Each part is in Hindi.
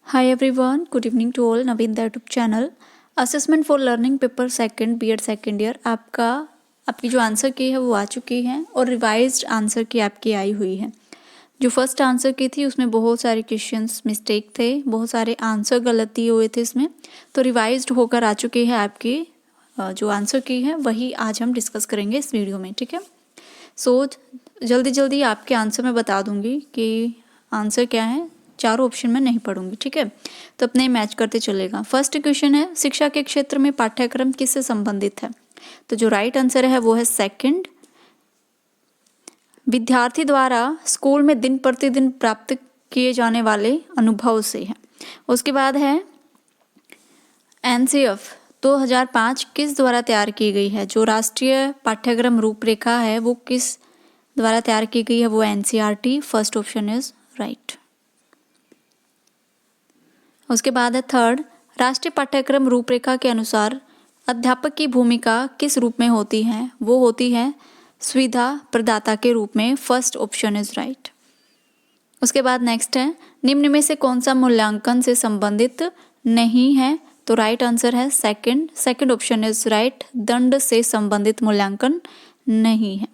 Hi everyone, good evening to all. Naveen YouTube channel. Assessment for learning paper second BEd second year आपकी जो आंसर की है वो आ चुकी है और रिवाइज्ड आंसर की आपकी आई हुई है। जो फर्स्ट आंसर की थी उसमें बहुत सारे क्वेश्चंस मिस्टेक थे, बहुत सारे आंसर गलत दिए हुए थे इसमें, तो रिवाइज्ड होकर आ चुकी है आपकी जो आंसर की है वही आज हम डिस्कस करेंगे इस वीडियो में। ठीक है, सो जल्दी आपके आंसर मैं बता दूंगी कि आंसर क्या है, चारों ऑप्शन में नहीं पढ़ूंगी। ठीक है, तो अपने मैच करते चलेगा। फर्स्ट क्वेश्चन है, शिक्षा के क्षेत्र में पाठ्यक्रम किससे संबंधित है? तो जो राइट आंसर है वो है सेकंड, विद्यार्थी द्वारा स्कूल में दिन प्रतिदिन प्राप्त किए जाने वाले अनुभव से है। उसके बाद है एनसीएफ 2005 किस द्वारा तैयार की गई है? जो राष्ट्रीय पाठ्यक्रम रूपरेखा है वो किस द्वारा तैयार की गई है? वो NCERT. First option is right. उसके बाद है थर्ड, राष्ट्रीय पाठ्यक्रम रूपरेखा के अनुसार अध्यापक की भूमिका किस रूप में होती है? वो होती है सुविधा प्रदाता के रूप में। First option is right. उसके बाद नेक्स्ट है, निम्न में से कौन सा मूल्यांकन से संबंधित नहीं है? तो राइट आंसर है सेकंड ऑप्शन इज राइट, दंड से संबंधित मूल्यांकन नहीं है।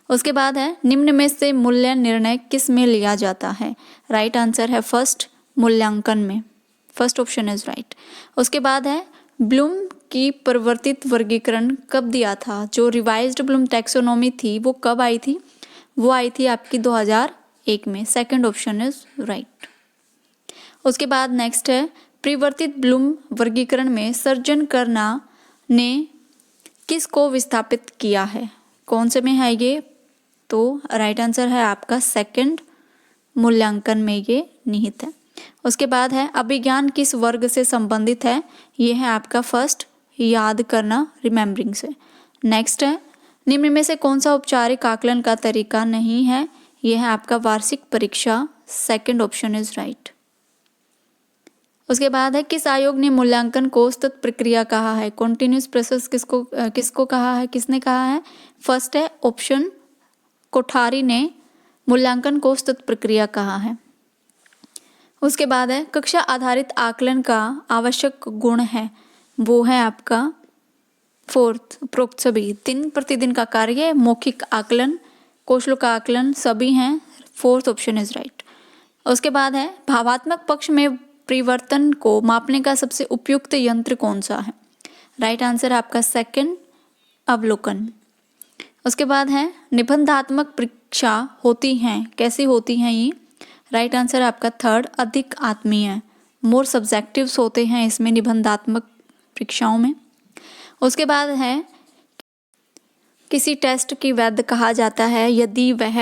उसके बाद है, निम्न में से मूल्य निर्णय किस में लिया जाता है? राइट आंसर है फर्स्ट, मूल्यांकन में। First option is right. उसके बाद है, ब्लूम की परिवर्तित वर्गीकरण कब दिया था? जो रिवाइज्ड ब्लूम टैक्सोनॉमी थी वो कब आई थी? वो आई थी आपकी 2001 में। Second option is right. उसके बाद नेक्स्ट है, परिवर्तित ब्लूम वर्गीकरण में सर्जन करना ने किसको विस्थापित किया है? कौन से में है ये? तो राइट आंसर है आपका सेकंड, मूल्यांकन में ये निहित है। उसके बाद है, अभिज्ञान किस वर्ग से संबंधित है? ये है आपका फर्स्ट, याद करना, रिमेम्बरिंग से। नेक्स्ट है, निम्न में से कौन सा औपचारिक आकलन का तरीका नहीं है? यह है आपका वार्षिक परीक्षा। Second option is right. उसके बाद है, किस आयोग ने मूल्यांकन को सतत प्रक्रिया कहा है? कॉन्टिन्यूस प्रोसेस किसको कहा है? किसने कहा है? फर्स्ट है ऑप्शन कोठारी ने मूल्यांकन को सतत प्रक्रिया कहा है। उसके बाद है, कक्षा आधारित आकलन का आवश्यक गुण है? वो है आपका फोर्थ, उपरोक्त सभी। दिन प्रतिदिन का कार्य, मौखिक आकलन, कौशलों का आकलन सभी हैं। Fourth option is right. उसके बाद है, भावात्मक पक्ष में परिवर्तन को मापने का सबसे उपयुक्त यंत्र कौन सा है? राइट आंसर आपका सेकंड, अवलोकन। उसके बाद है, निबंधात्मक परीक्षा होती हैं, कैसी होती हैं ये? राइट आंसर आपका थर्ड, अधिक आत्मीय, मोर सब्जेक्टिव्स होते हैं इसमें निबंधात्मक परीक्षाओं में। उसके बाद है, किसी टेस्ट की वैध कहा जाता है यदि वह,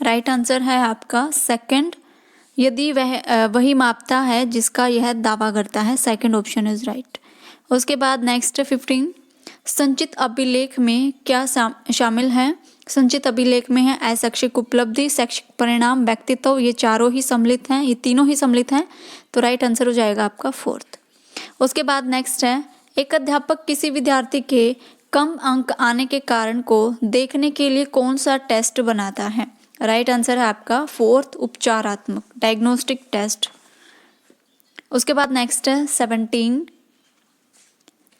राइट आंसर है आपका सेकंड, यदि वह वही मापता है जिसका यह दावा करता है। Second option is right. उसके बाद नेक्स्ट 15, संचित अभिलेख में क्या शामिल है? संचित अभिलेख में है अशैक्षिक उपलब्धि, शैक्षिक परिणाम, व्यक्तित्व, ये चारों ही सम्मिलित हैं, ये तीनों ही सम्मिलित हैं। तो राइट आंसर हो जाएगा आपका फोर्थ। उसके बाद नेक्स्ट है, एक अध्यापक किसी विद्यार्थी के कम अंक आने के कारण को देखने के लिए कौन सा टेस्ट बनाता है? राइट आंसर है आपका फोर्थ, उपचारात्मक, डायग्नोस्टिक टेस्ट। उसके बाद नेक्स्ट है 17,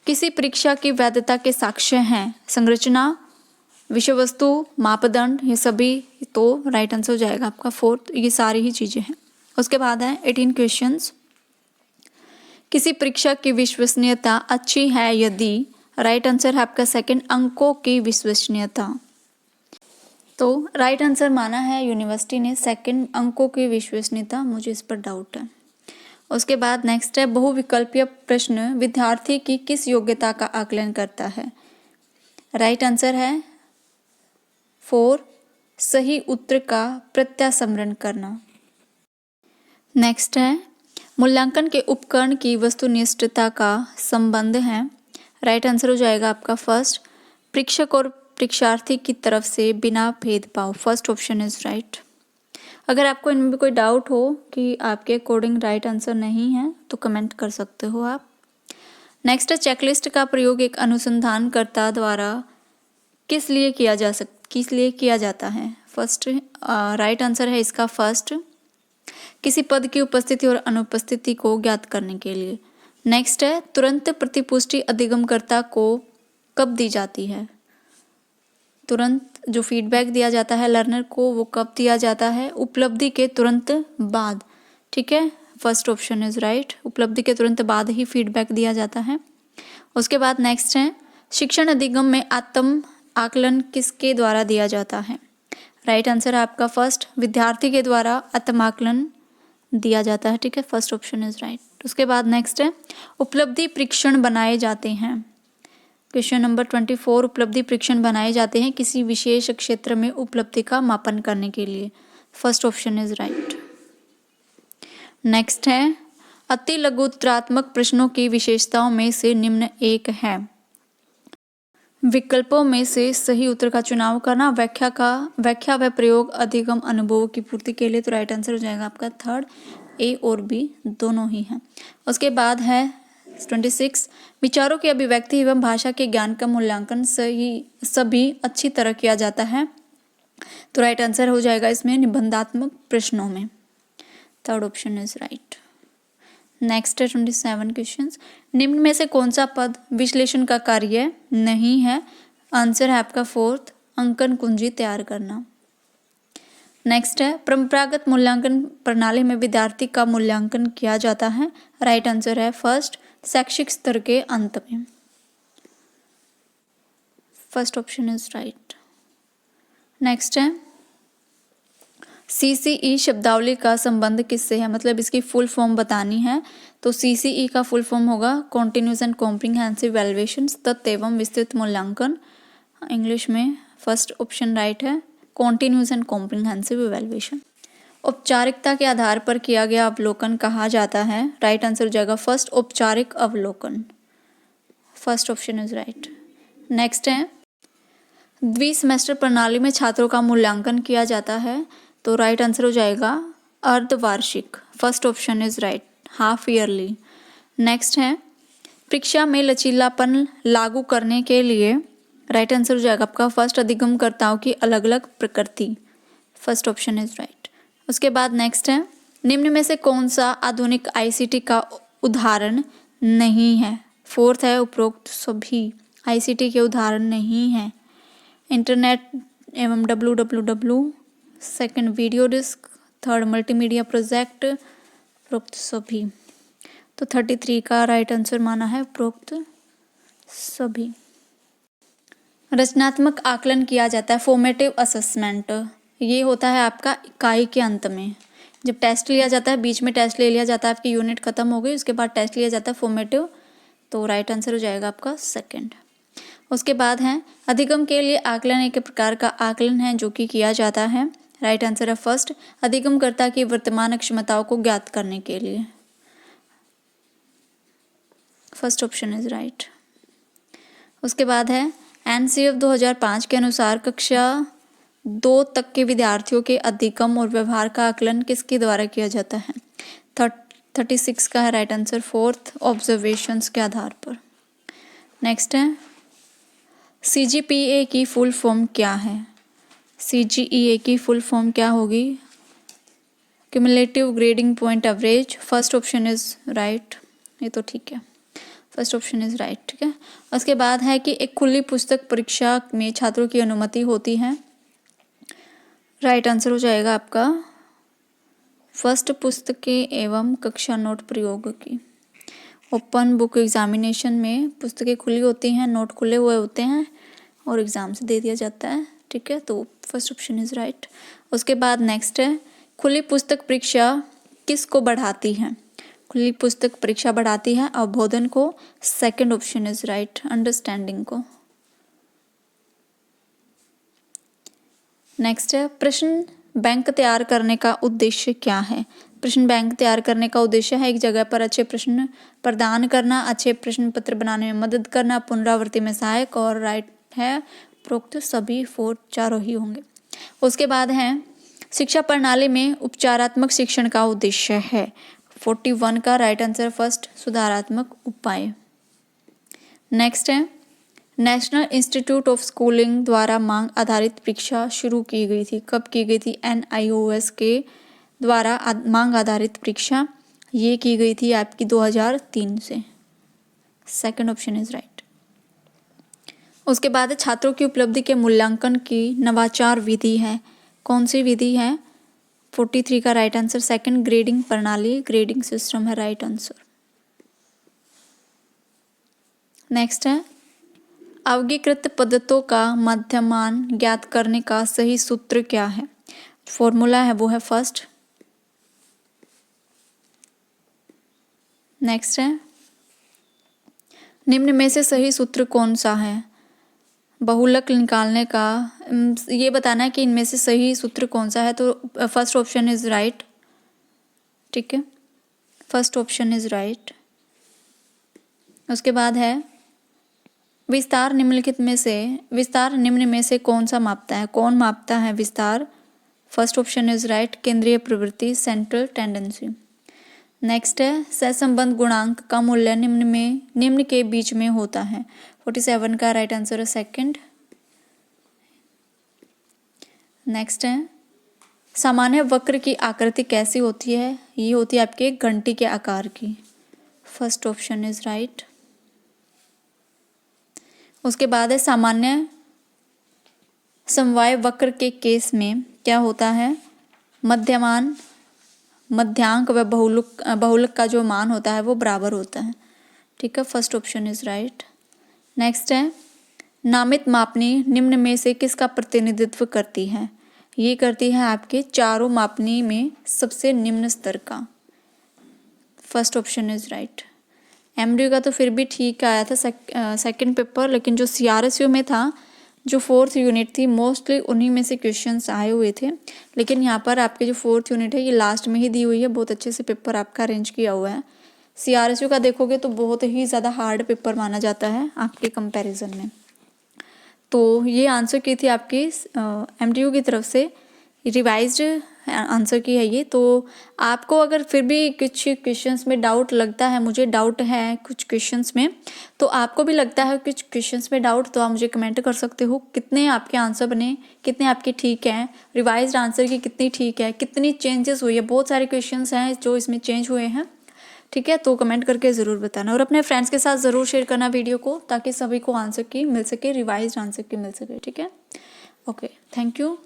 किसी परीक्षा की वैधता के साक्ष्य हैं? संरचना, विषय वस्तु, मापदंड, ये सभी। तो राइट आंसर हो जाएगा आपका फोर्थ, ये सारी ही चीजें हैं। उसके बाद है 18 क्वेश्चंस, किसी परीक्षा की विश्वसनीयता अच्छी है यदि? राइट आंसर है आपका सेकंड, अंकों की विश्वसनीयता। तो राइट आंसर माना है यूनिवर्सिटी ने सेकंड, अंकों की विश्वसनीयता, मुझे इस पर डाउट है। उसके बाद नेक्स्ट है, बहुविकल्पीय प्रश्न विद्यार्थी की किस योग्यता का आकलन करता है? राइट आंसर है 4, सही उत्तर का प्रत्यास्मरण करना। नेक्स्ट है, मूल्यांकन के उपकरण की वस्तुनिष्ठता का संबंध है? राइट आंसर हो जाएगा आपका फर्स्ट, परीक्षक और परीक्षार्थी की तरफ से बिना भेदभाव। First option is right. अगर आपको इनमें भी कोई डाउट हो कि आपके अकॉर्डिंग राइट आंसर नहीं है तो कमेंट कर सकते हो आप। नेक्स्ट है, चेकलिस्ट का प्रयोग एक अनुसंधानकर्ता द्वारा किस लिए किया जाता है? फर्स्ट राइट आंसर है इसका फर्स्ट, किसी पद की उपस्थिति और अनुपस्थिति को ज्ञात करने के लिए। नेक्स्ट है तुरंत प्रतिपुष्टि अधिगमकर्ता को कब दी जाती है। तुरंत जो फीडबैक दिया जाता है लर्नर को वो कब दिया जाता है, उपलब्धि के तुरंत बाद। ठीक है, फर्स्ट ऑप्शन इज राइट, उपलब्धि के तुरंत बाद ही फीडबैक दिया जाता है। उसके बाद नेक्स्ट है शिक्षण अधिगम में आत्म आकलन किसके द्वारा दिया जाता है। राइट आंसर है आपका फर्स्ट, विद्यार्थी के द्वारा आत्म आकलन दिया जाता है। ठीक है, फर्स्ट ऑप्शन इज राइट। उसके बाद नेक्स्ट है उपलब्धि परीक्षण बनाए जाते हैं। क्वेश्चन नंबर 24, उपलब्धि परीक्षण बनाए जाते हैं किसी विशेष क्षेत्र में उपलब्धि का मापन करने के लिए। First option is right. Next है अति लघुत्तरात्मक प्रश्नों की विशेषताओं में से निम्न एक है। विकल्पों में से सही उत्तर का चुनाव करना, व्याख्या व प्रयोग अधिगम अनुभव की पूर्ति के लिए। तो राइट आंसर हो जाएगा आपका थर्ड, ए और बी दोनों ही हैं। उसके बाद है 26, विचारों की अभिव्यक्ति एवं भाषा के ज्ञान का मूल्यांकन सभी अच्छी तरह किया जाता है। तो राइट आंसर हो जाएगा इसमें निबंधात्मक प्रश्नों में। Third option is right. Next है 27 क्वेश्चंस, निम्न में से कौन सा पद विश्लेषण का कार्य नहीं है। आंसर है आपका फोर्थ, अंकन कुंजी तैयार करना। नेक्स्ट है परंपरागत मूल्यांकन प्रणाली में विद्यार्थी का मूल्यांकन किया जाता है। राइट आंसर है फर्स्ट, शैक्षिक स्तर के अंत में। First option is right. Next है CCE शब्दावली का संबंध किससे है, मतलब इसकी फुल फॉर्म बतानी है। तो CCE का फुल फॉर्म होगा कॉन्टिन्यूस एंड कॉम्प्रिहेंसिव इवैल्यूएशन, तथ्य एवं विस्तृत मूल्यांकन। इंग्लिश में फर्स्ट ऑप्शन राइट है, कॉन्टिन्यूस एंड कॉम्प्रिहेंसिव इवैल्यूएशन। औपचारिकता के आधार पर किया गया अवलोकन कहा जाता है। राइट आंसर हो जाएगा फर्स्ट, औपचारिक अवलोकन। First option is right. Next है द्विसेमेस्टर प्रणाली में छात्रों का मूल्यांकन किया जाता है। तो राइट आंसर हो जाएगा अर्धवार्षिक। First option is right, half yearly. Next है परीक्षा में लचीलापन लागू करने के लिए। राइट आंसर हो जाएगा आपका फर्स्ट, अधिगमकर्ताओं की अलग अलग प्रकृति। First option is right. उसके बाद नेक्स्ट है निम्न में से कौन सा आधुनिक ICT का उदाहरण नहीं है। फोर्थ है उपरोक्त सभी ICT के उदाहरण नहीं है। इंटरनेट एवं WWW, second video disc, third multimedia project, उपरोक्त सभी। तो 33 का राइट आंसर माना है उपरोक्त सभी। रचनात्मक आकलन किया जाता है, फॉर्मेटिव असेसमेंट। ये होता है आपका इकाई के अंत में, जब टेस्ट लिया जाता है, बीच में टेस्ट ले लिया जाता है, आपकी यूनिट खत्म हो गई उसके बाद टेस्ट लिया जाता है फॉर्मेटिव। तो राइट आंसर हो जाएगा आपका सेकंड। उसके बाद है अधिगम के लिए आकलन एक प्रकार का आकलन है जो कि किया जाता है। राइट आंसर है फर्स्ट, अधिगमकर्ता की वर्तमान क्षमताओं को ज्ञात करने के लिए। First option is right. उसके बाद है NCF 2005 के अनुसार कक्षा 2 तक के विद्यार्थियों के अधिगम और व्यवहार का आकलन किसके द्वारा किया जाता है। 36 का है राइट आंसर फोर्थ, ऑब्जर्वेशंस के आधार पर। नेक्स्ट है CGPA की फुल फॉर्म क्या है। CGEA की फुल फॉर्म क्या होगी, cumulative grading point average. First option is right, ये तो ठीक है, फर्स्ट ऑप्शन इज राइट। ठीक है, उसके बाद है कि एक खुली पुस्तक परीक्षा में छात्रों की अनुमति होती है। राइट आंसर हो जाएगा आपका फर्स्ट, पुस्तकें एवं कक्षा नोट प्रयोग की। ओपन बुक एग्जामिनेशन में पुस्तकें खुली होती हैं, नोट खुले हुए होते हैं और एग्जाम से दे दिया जाता है। ठीक है, तो फर्स्ट ऑप्शन इज राइट। उसके बाद नेक्स्ट है खुली पुस्तक परीक्षा किसको बढ़ाती है। खुली पुस्तक परीक्षा बढ़ाती है अवबोधन को। Second option is right, understanding को। नेक्स्ट है प्रश्न बैंक तैयार करने का उद्देश्य क्या है। प्रश्न बैंक तैयार करने का उद्देश्य है एक जगह पर अच्छे प्रश्न प्रदान करना, अच्छे प्रश्न पत्र बनाने में मदद करना, पुनरावृत्ति में सहायक। और राइट है उपरोक्त सभी चारों ही होंगे। उसके बाद है शिक्षा प्रणाली में उपचारात्मक शिक्षण का उद्देश्य है। 41 का राइट आंसर फर्स्ट, सुधारात्मक उपाय। नेक्स्ट है नेशनल इंस्टीट्यूट ऑफ स्कूलिंग द्वारा मांग आधारित परीक्षा शुरू की गई थी। कब की गई थी। NIOS के द्वारा मांग आधारित परीक्षा, ये की गई थी आपकी 2003 से। Second option is right. उसके बाद है छात्रों की उपलब्धि के मूल्यांकन की नवाचार विधि है। कौन सी विधि है? 43 का राइट आंसर सेकंड, ग्रेडिंग प्रणाली, ग्रेडिंग सिस्टम है राइट आंसर। नेक्स्ट है अवगीकृत पदार्थों का मध्यमान ज्ञात करने का सही सूत्र क्या है? फॉर्मूला है वो है फर्स्ट। नेक्स्ट है निम्न में से सही सूत्र कौन सा है? बहुलक निकालने का ये बताना है कि इनमें से सही सूत्र कौन सा है, तो फर्स्ट ऑप्शन इज राइट। ठीक है, फर्स्ट ऑप्शन इज राइट। उसके बाद है विस्तार निम्न में से कौन सा मापता है? कौन मापता है विस्तार? फर्स्ट ऑप्शन इज राइट, केंद्रीय प्रवृत्ति, सेंट्रल टेंडेंसी। नेक्स्ट है सहसंबंध गुणांक का मूल्य निम्न के बीच में होता है। 47 का राइट आंसर है सेकंड। नेक्स्ट है सामान्य वक्र की आकृति कैसी होती है? ये होती है आपके घंटी के आकार की। First option is right. उसके बाद है सामान्य समवाय वक्र के केस में क्या होता है? मध्यांक व बहुलक का जो मान होता है वो बराबर होता है। ठीक है, first option is right. Next है नामित मापनी निम्न में से किसका प्रतिनिधित्व करती है? ये करती है आपके चारों मापनी में सबसे निम्न स्तर का। First option is right. MDU का तो फिर भी ठीक आया था सेकंड पेपर, लेकिन जो सीआरएसयू में था जो 4th यूनिट थी मोस्टली उन्हीं में से क्वेश्चंस आए हुए थे। लेकिन यहाँ पर आपके जो 4th यूनिट है ये लास्ट में ही दी हुई है, बहुत अच्छे से पेपर आपका अरेंज किया हुआ है। सीआरएसयू का देखोगे तो बहुत ही ज़्यादा हार्ड पेपर माना जाता है आपके कंपैरिजन में। तो ये आंसर की थी आपकी एमडीयू की तरफ से, रिवाइज्ड आंसर की है ये। तो आपको अगर फिर भी कुछ क्वेश्चंस में डाउट लगता है, मुझे डाउट है कुछ क्वेश्चंस में, तो आपको भी लगता है कुछ क्वेश्चंस में डाउट, तो आप मुझे कमेंट कर सकते हो कितने आपके आंसर बने, कितने आपके ठीक हैं, रिवाइज्ड आंसर की कितनी ठीक है, कितनी चेंजेस हुई है। बहुत सारे क्वेश्चंस हैं जो इसमें चेंज हुए हैं। ठीक है, तो कमेंट करके ज़रूर बताना और अपने फ्रेंड्स के साथ ज़रूर शेयर करना वीडियो को, ताकि सभी को आंसर की मिल सके, रिवाइज्ड आंसर की मिल सके। ठीक है, ओके, थैंक यू।